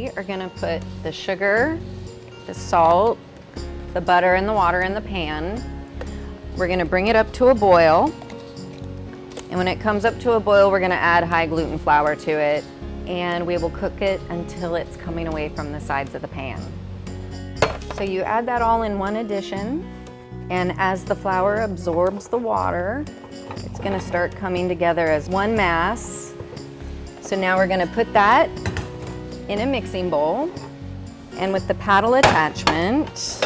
we are gonna put the sugar, the salt, the butter, and the water in the pan. We're gonna bring it up to a boil. And when it comes up to a boil, we're gonna add high gluten flour to it, and we will cook it until it's coming away from the sides of the pan. So you add that all in one addition, and as the flour absorbs the water, it's gonna start coming together as one mass. So now we're gonna put that in a mixing bowl, and with the paddle attachment,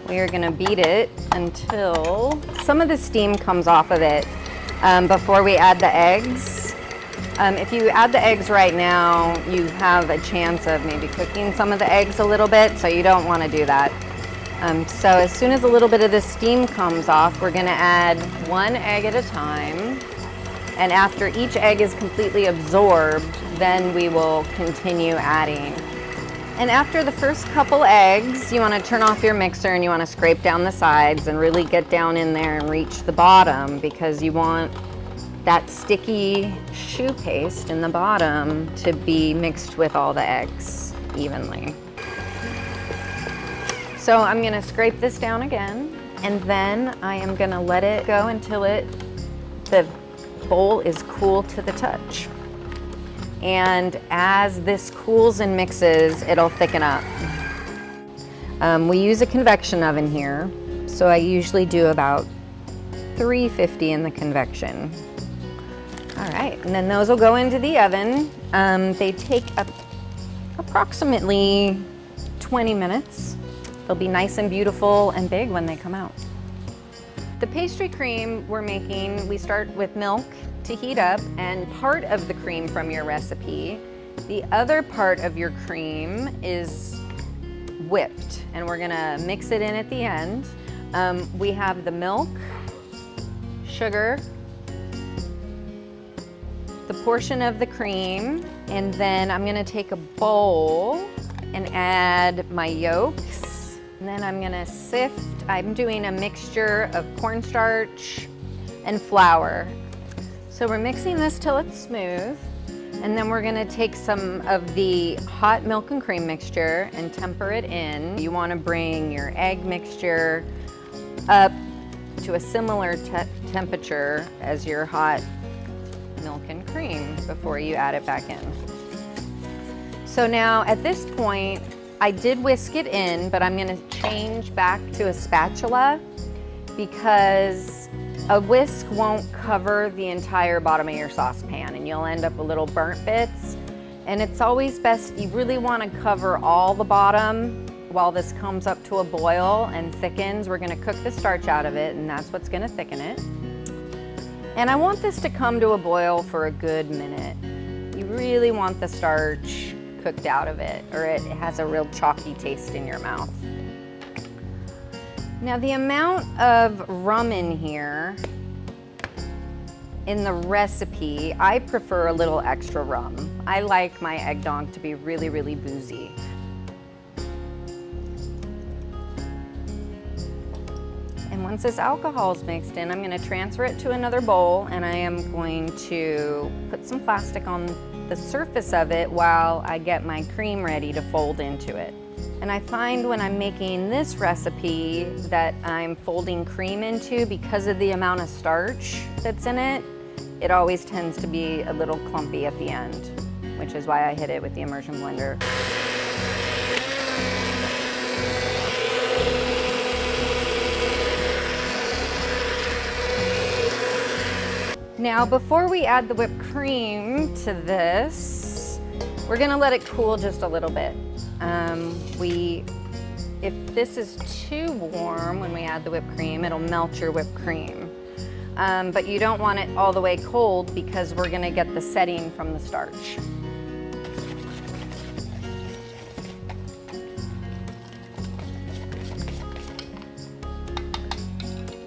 we are gonna beat it until some of the steam comes off of it before we add the eggs. If you add the eggs right now, you have a chance of maybe cooking some of the eggs a little bit, so you don't want to do that. So as soon as a little bit of the steam comes off, we're going to add one egg at a time. And after each egg is completely absorbed, then we will continue adding. And after the first couple eggs, you want to turn off your mixer and you want to scrape down the sides and really get down in there and reach the bottom, because you want that sticky choux paste in the bottom to be mixed with all the eggs evenly. So I'm going to scrape this down again, and then I am going to let it go until the bowl is cool to the touch. And as this cools and mixes, it'll thicken up. We use a convection oven here, so I usually do about 350 in the convection. All right, and then those will go into the oven. They take approximately 20 minutes. They'll be nice and beautiful and big when they come out. The pastry cream we're making, we start with milk to heat up, and part of the cream from your recipe. The other part of your cream is whipped, and we're gonna mix it in at the end. We have the milk, sugar, the portion of the cream, and then I'm gonna take a bowl and add my yolks, and then I'm gonna sift. I'm doing a mixture of cornstarch and flour. So we're mixing this till it's smooth, and then we're gonna take some of the hot milk and cream mixture and temper it in. You wanna bring your egg mixture up to a similar temperature as your hot milk and cream before you add it back in. So now at this point, I did whisk it in, but I'm gonna change back to a spatula because a whisk won't cover the entire bottom of your saucepan, and you'll end up with little burnt bits. And it's always best, you really want to cover all the bottom while this comes up to a boil and thickens. We're going to cook the starch out of it, and that's what's going to thicken it. And I want this to come to a boil for a good minute. You really want the starch cooked out of it, or it has a real chalky taste in your mouth. Now the amount of rum in here, in the recipe, I prefer a little extra rum. I like my eggnog to be really, really boozy. And once this alcohol is mixed in, I'm going to transfer it to another bowl, and I am going to put some plastic on the surface of it while I get my cream ready to fold into it. And I find when I'm making this recipe that I'm folding cream into, because of the amount of starch that's in it, it always tends to be a little clumpy at the end, which is why I hit it with the immersion blender. Now, before we add the whipped cream to this, we're gonna let it cool just a little bit. If this is too warm when we add the whipped cream, it'll melt your whipped cream. But you don't want it all the way cold because we're gonna get the setting from the starch.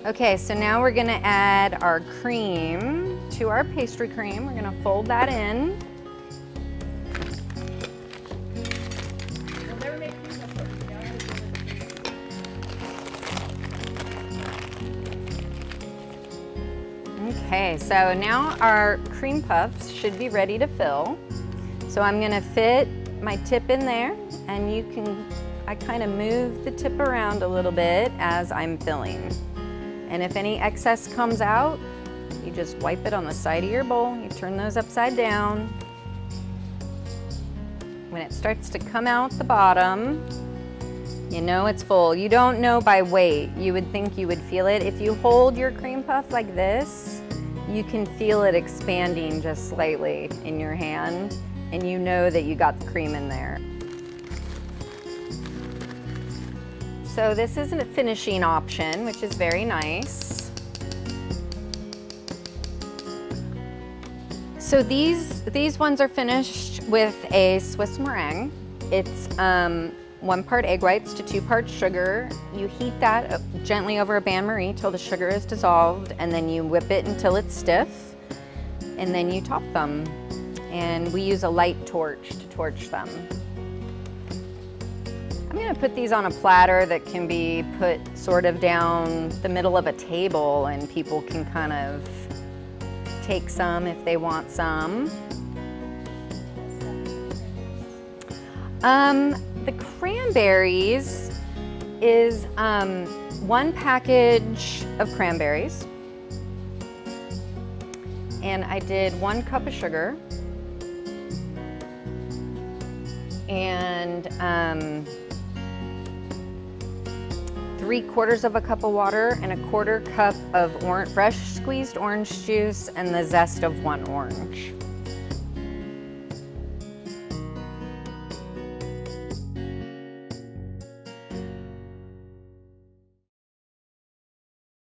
Okay, so now we're gonna add our cream to our pastry cream. We're gonna fold that in. Okay, so now our cream puffs should be ready to fill. So I'm gonna fit my tip in there, and I kind of move the tip around a little bit as I'm filling. And if any excess comes out, you just wipe it on the side of your bowl. You turn those upside down. When it starts to come out the bottom, you know it's full. You don't know by weight. You would think you would feel it. If you hold your cream puff like this, you can feel it expanding just slightly in your hand, and you know that you got the cream in there. So this is a finishing option, which is very nice. So these ones are finished with a Swiss meringue. It's 1 part egg whites to 2 parts sugar. You heat that gently over a bain-marie till the sugar is dissolved, and then you whip it until it's stiff, and then you top them. And we use a light torch to torch them. I'm gonna put these on a platter that can be put sort of down the middle of a table, and people can kind of take some if they want some. The cranberries is 1 package of cranberries, and I did 1 cup of sugar and 3/4 of a cup of water and 1/4 cup of fresh squeezed orange juice and the zest of 1 orange.